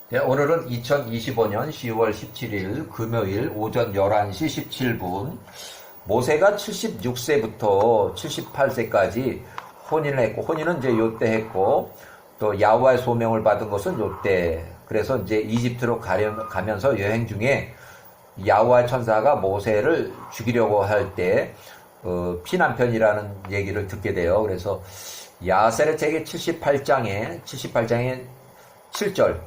네, 오늘은 2025년 10월 17일 금요일 오전 11시 17분 모세가 76세부터 78세까지 혼인을 했고, 혼인은 이제 요때 했고, 또 야훼와의 소명을 받은 것은 요때. 그래서 이제 이집트로 가면서 여행 중에 야훼와의 천사가 모세를 죽이려고 할 때 피난편이라는 얘기를 듣게 돼요. 그래서 야세렛 책의 78장에 7절,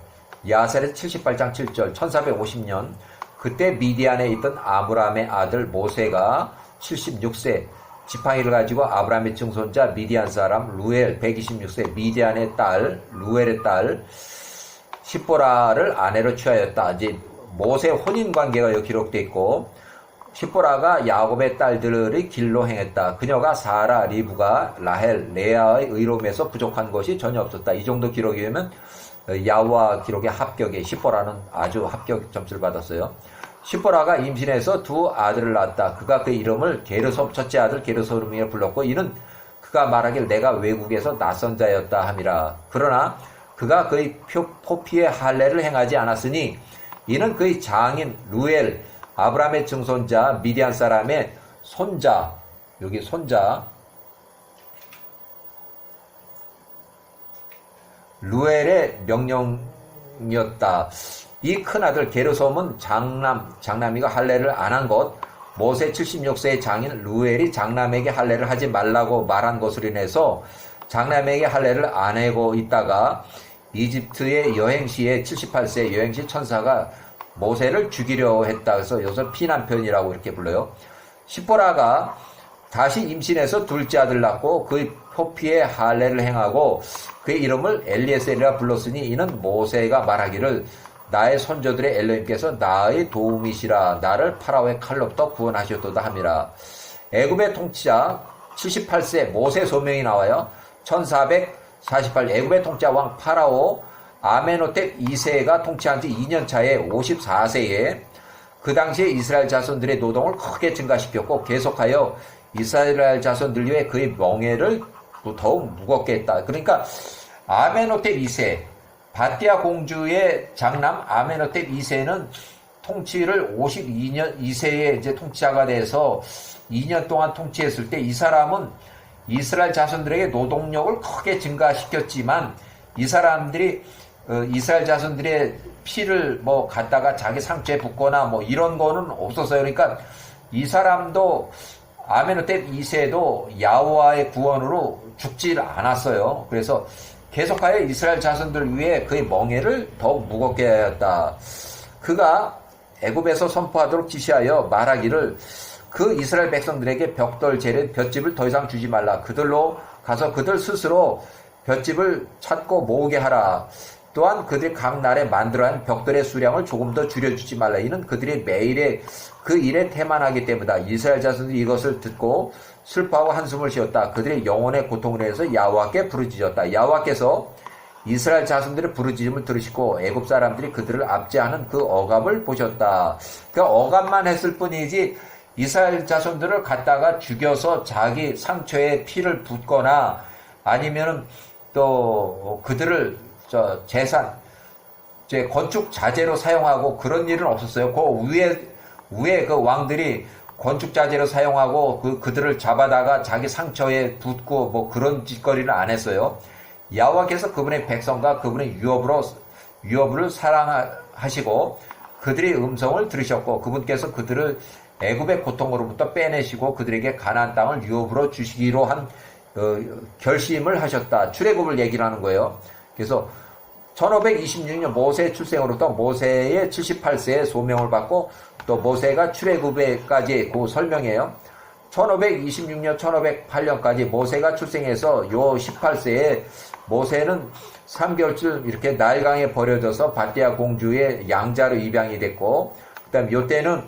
야세렛 78장 7절, 1450년 그때 미디안에 있던 아브라함의 아들 모세가 76세, 지팡이를 가지고 아브라함의 증손자 미디안 사람 루엘 126세, 미디안의 딸 루엘의 딸 십보라를 아내로 취하였다. 이제 모세 혼인 관계가 여기 기록되어 있고, 십보라가 야곱의 딸들의 길로 행했다. 그녀가 사라, 리브가, 라헬, 레아의 의로움에서 부족한 것이 전혀 없었다. 이 정도 기록이면 야훼와 기록의 합격에 십보라는 아주 합격 점수를 받았어요. 십보라가 임신해서 두 아들을 낳았다. 그가 그 이름을 게르솜, 첫째 아들 게르솜이라 불렀고, 이는 그가 말하길 내가 외국에서 낯선 자였다 함이라. 그러나 그가 그의 포피의 할례를 행하지 않았으니 이는 그의 장인 루엘, 아브라함의 증손자 미디안 사람의 손자, 여기 손자 루엘의 명령이었다. 이 큰아들 게르솜은 장남이가 할례를 안 한 것, 모세 76세의 장인 루엘이 장남에게 할례를 하지 말라고 말한 것으로 인해서 장남에게 할례를 안 하고 있다가 이집트의 여행시에 78세 여행시 천사가 모세를 죽이려 했다. 그래서 여기서 피난편이라고 이렇게 불러요. 십보라가 다시 임신해서 둘째 아들 낳고 그의 포피에 할례를 행하고 그의 이름을 엘리에셀이라 불렀으니 이는 모세가 말하기를 나의 손조들의 엘로힘께서 나의 도움이시라. 나를 파라오의 칼로부터 구원하셨도다 함이라. 애굽의 통치자 78세 모세 소명이 나와요. 1448 애굽의 통치자 왕 파라오 아메노텝 2세가 통치한 지 2년 차에 54세에 그 당시에 이스라엘 자손들의 노동을 크게 증가시켰고 계속하여 이스라엘 자손들 위해 그의 명예를 더욱 무겁게 했다. 그러니까 아메노텝 2세, 바띠아 공주의 장남 아메노텝 2세는 통치를 52년 2세에 이제 통치자가 돼서 2년 동안 통치했을 때 이 사람은 이스라엘 자손들에게 노동력을 크게 증가시켰지만 이 사람들이 이스라엘 자손들의 피를 뭐 갖다가 자기 상처에 붓거나 뭐 이런 거는 없었어요. 그러니까 이 사람도 아메노텝 2세도 야훼와의 구원으로 죽질 않았어요. 그래서 계속하여 이스라엘 자손들 위해 그의 멍에를 더욱 무겁게 하였다. 그가 애굽에서 선포하도록 지시하여 말하기를 그 이스라엘 백성들에게 볏집을 더 이상 주지 말라. 그들로 가서 그들 스스로 볏집을 찾고 모으게 하라. 또한 그들이 각 날에 만들어야 하는 벽돌의 수량을 조금 더 줄여주지 말라. 이는 그들이 매일의 그 일에 태만하기 때문이다. 이스라엘 자손들이 이것을 듣고 슬퍼하고 한숨을 쉬었다. 그들의 영혼의 고통을 해서 야훼와께 부르짖었다. 야훼와께서 이스라엘 자손들의 부르짖음을 들으시고 애굽 사람들이 그들을 압제하는 그 억압을 보셨다. 그 억압만 했을 뿐이지 이스라엘 자손들을 갖다가 죽여서 자기 상처에 피를 붓거나 아니면은 또 그들을 재산, 건축 자재로 사용하고 그런 일은 없었어요. 그 위에 그 왕들이 건축 자재로 사용하고 그들을 잡아다가 자기 상처에 붓고 뭐 그런 짓거리를 안 했어요. 야훼와께서 그분의 백성과 그분의 유업을 사랑하시고 그들의 음성을 들으셨고 그분께서 그들을 애굽의 고통으로부터 빼내시고 그들에게 가나안 땅을 유업으로 주시기로 한 결심을 하셨다. 출애굽을 얘기를 하는 거예요. 그래서 1526년 모세의 출생으로부터 모세의 78세의 소명을 받고 또 모세가 출애굽에까지 그 설명해요. 1526년 1508년까지 모세가 출생해서 요 18세에 모세는 3개월쯤 이렇게 나일강에 버려져서 바띠아 공주의 양자로 입양이 됐고, 그 다음에 요때는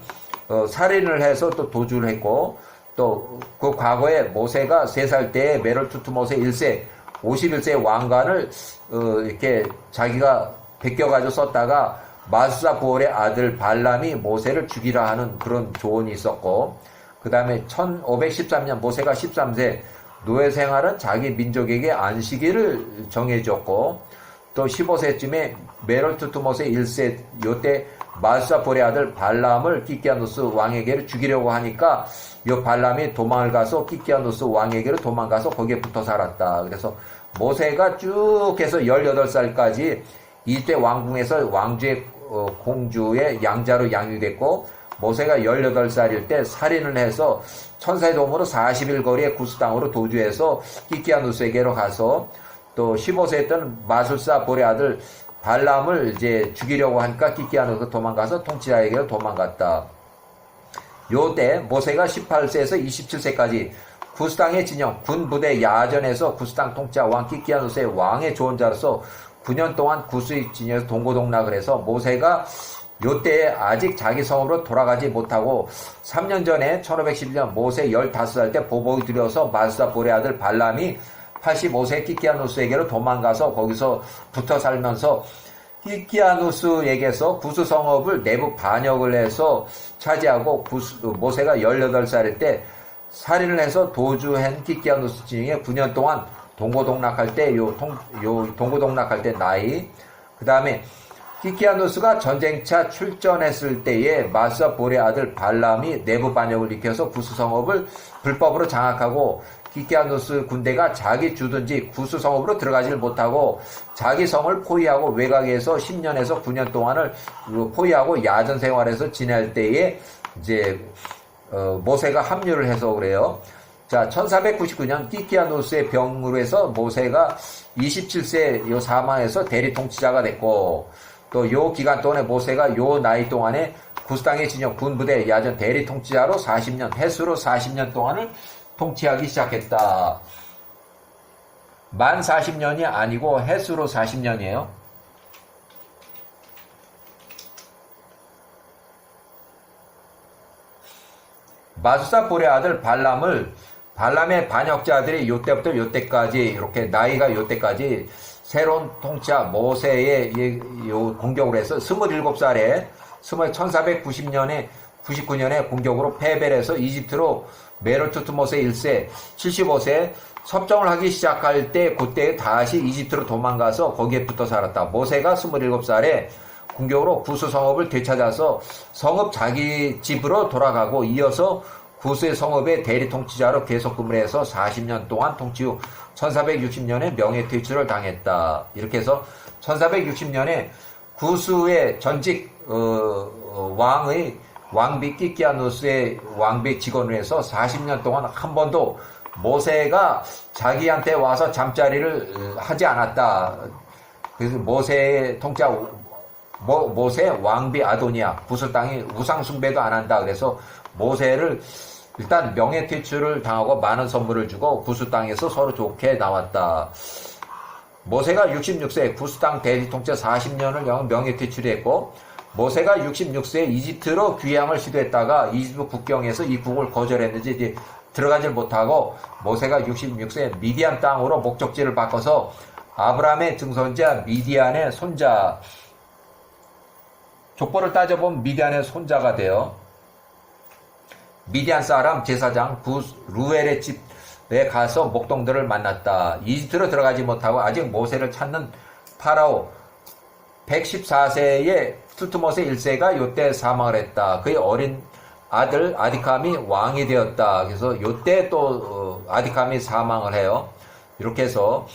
살인을 해서 또 도주를 했고, 또 그 과거에 모세가 3살 때에 메롤투트모세 1세 51세 왕관을 이렇게 자기가 베껴가지고 썼다가 마수사 부올의 아들 발람이 모세를 죽이라 하는 그런 조언이 있었고, 그 다음에 1513년 모세가 13세 노예 생활은 자기 민족에게 안식일을 정해줬고, 또 15세쯤에 메롤투투모세 1세 요때 마수사볼의 아들 발람을 키키아누스 왕에게로 죽이려고 하니까 요 발람이 도망을 가서 키키아누스 왕에게로 도망가서 거기에 붙어 살았다. 그래서 모세가 쭉 해서 18살까지 이때 왕궁에서 왕주의 공주의 양자로 양육됐고, 모세가 18살일 때 살인을 해서 천사의 도움으로 40일 거리의 구스 땅으로 도주해서 키키아누스에게로 가서, 또 15세였던 마술사 볼의 아들 발람을 이제 죽이려고 하니까 키키아누스가 도망가서 통치자에게로 도망갔다. 요때 모세가 18세에서 27세까지 구스 땅의 진영 군 부대 야전에서 구스 땅 통치자 왕 키키아누스의 왕의 조언자로서 9년 동안 구스의 진영에서 동고동락을 해서, 모세가 요때 아직 자기 성으로 돌아가지 못하고 3년 전에 1511년 모세 15살 때 보복이 두려워서 마술사 볼의 아들 발람이 85세 키키아누스에게로 도망가서 거기서 붙어 살면서 키키아누스에게서 구스 성읍을 내부 반역을 해서 차지하고, 모세가 18살일 때 살인을 해서 도주한 키키아누스 진영에 9년 동안 동고동락할 때 동고동락할 때 나이, 그 다음에 키키아누스가 전쟁차 출전했을 때에 마술사 볼의 아들 발람이 내부 반역을 일으켜서 구스 성읍을 불법으로 장악하고, 키키아누스 군대가 자기 주둔지 구스 성읍으로 들어가지를 못하고 자기 성을 포위하고 외곽에서 10년에서 9년 동안을 포위하고 야전 생활에서 지낼 때에 이제 모세가 합류를 해서 그래요. 자, 1499년 키키아누스의 병으로 해서 모세가 27세 요 사망해서 대리 통치자가 됐고, 또 요 기간 동안에 모세가 요 나이 동안에 구스 땅의 진영 군부대 야전 대리 통치자로 40년, 횟수로 40년 동안을 통치하기 시작했다. 만 40년이 아니고 횟수로 40년이에요. 마술사 볼의 아들 발람의 반역자들이 요때부터 요때까지 이렇게 나이가 요때까지 새로운 통치자 모세의 공격으로 해서 27살에 1499년에 공격으로 패배를 해서 이집트로 메롤투투모세 1세 75세 섭정을 하기 시작할 때 그때 다시 이집트로 도망가서 거기에 붙어 살았다. 모세가 27살에 공격으로 구스 성읍을 되찾아서 성읍 자기 집으로 돌아가고, 이어서 구스의 성읍의 대리 통치자로 계속 근무를 해서 40년 동안 통치 후 1460년에 명예퇴출을 당했다. 이렇게 해서 1460년에 구스의 전직 왕비 키키아누스의 왕비 직원을 해서 40년 동안 한 번도 모세가 자기한테 와서 잠자리를 하지 않았다. 그래서 모세의 통치자 모세 왕비 아도니아 구스 땅이 우상 숭배도 안 한다. 그래서 모세를 일단 명예퇴출을 당하고 많은 선물을 주고 구스 땅에서 서로 좋게 나왔다. 모세가 66세 구스 땅 대리 통치 40년을 명예퇴출했고, 모세가 66세에 이집트로 귀향을 시도했다가 이집트 국경에서 입국을 거절했는지 이제 들어가질 못하고, 모세가 66세에 미디안 땅으로 목적지를 바꿔서 아브라함의 증손자 미디안의 손자, 족보를 따져보면 미디안의 손자가 되어 미디안 사람 제사장 루엘의 집에 가서 목동들을 만났다. 이집트로 들어가지 못하고 아직 모세를 찾는 파라오 114세의 투트모세 1세가 요때 사망을 했다. 그의 어린 아들 아디캄이 왕이 되었다. 그래서 요때 또 아디캄이 사망을 해요. 이렇게 해서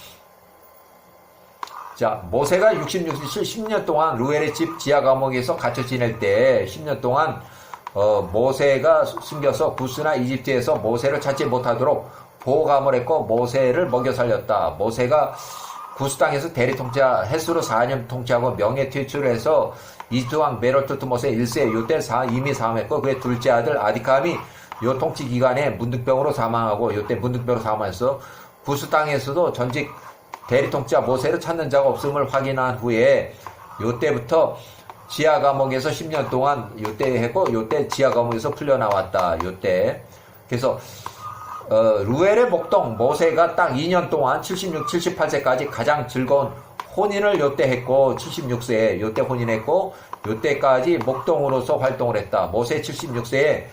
자, 모세가 66세 10년 동안 루엘의 집 지하 감옥에서 갇혀 지낼 때 10년 동안 모세가 숨겨서 구스나 이집트에서 모세를 찾지 못하도록 보호감을 했고 모세를 먹여 살렸다. 모세가 구스 땅에서 대리 통치자 횟수로 4년 통치하고 명예퇴출을 해서 이집트 왕 메롤투투모세 1세 요때 이미 사망했고, 그의 둘째 아들 아디캄이 요 통치 기간에 문득병으로 사망하고 요때 문득병으로 사망해서 구스 땅에서도 전직 대리 통치자 모세를 찾는 자가 없음을 확인한 후에 요때부터 지하 감옥에서 10년 동안 요때 했고, 요때 지하 감옥에서 풀려나왔다. 요때. 그래서 루엘의 목동 모세가 딱 2년 동안 76, 78세까지 가장 즐거운 혼인을 요때 했고, 76세에 요때 혼인했고, 요때까지 목동으로서 활동을 했다. 모세 76세에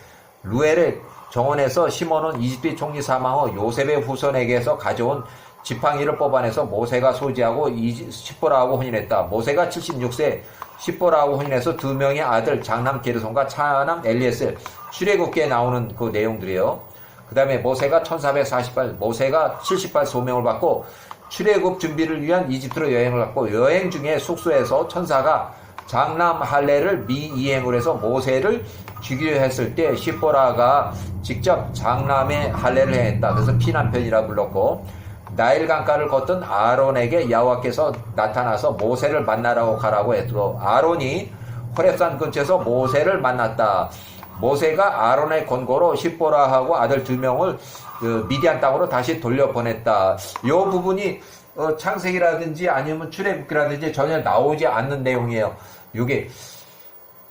루엘의 정원에서 시몬은 이집트 총리 사망 후 요셉의 후손에게서 가져온 지팡이를 뽑아내서 모세가 소지하고 십보라하고 혼인했다. 모세가 76세 십보라하고 혼인해서 두 명의 아들 장남 게르손과 차남 엘리에셀, 출애굽기에 나오는 그 내용들이에요. 그 다음에 모세가 1448, 모세가 78 소명을 받고 출애굽 준비를 위한 이집트로 여행을 갔고, 여행 중에 숙소에서 천사가 장남 할례를 미이행을 해서 모세를 죽이려 했을 때 십보라가 직접 장남의 할례를 행했다. 그래서 피난편이라 불렀고, 나일 강가를 걷던 아론에게 여호와께서 나타나서 모세를 만나라고 가라고 했고, 아론이 호렙산 근처에서 모세를 만났다. 모세가 아론의 권고로 십보라하고 아들 2명을 미디안 땅으로 다시 돌려보냈다. 이 부분이 창세기라든지 아니면 출애굽기라든지 전혀 나오지 않는 내용이에요. 이게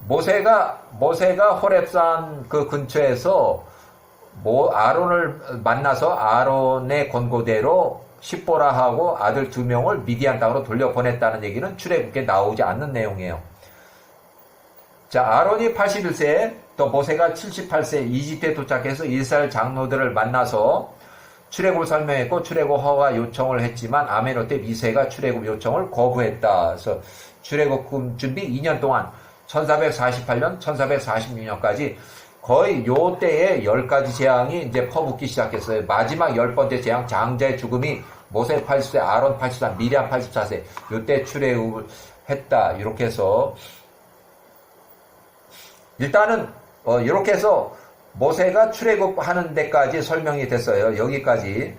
모세가 호렙산 그 근처에서 아론을 만나서 아론의 권고대로 십보라하고 아들 2명을 미디안 땅으로 돌려보냈다는 얘기는 출애굽기에 나오지 않는 내용이에요. 자, 아론이 81세, 또 모세가 78세 이집트에 도착해서 이스라엘 장로들을 만나서 출애굽을 설명했고, 출애굽 허가 요청을 했지만 아메노테 2세가 출애굽 요청을 거부했다. 그래서 출애굽 준비 2년 동안 1448년, 1446년까지 거의 요 때에 10가지 재앙이 이제 퍼붓기 시작했어요. 마지막 10번째 재앙, 장자의 죽음이 모세 80세, 아론 84, 미리암 84세, 요때 출애굽을 했다. 이렇게 해서 일단은 이렇게 해서 모세가 출애굽하는 데까지 설명이 됐어요. 여기까지.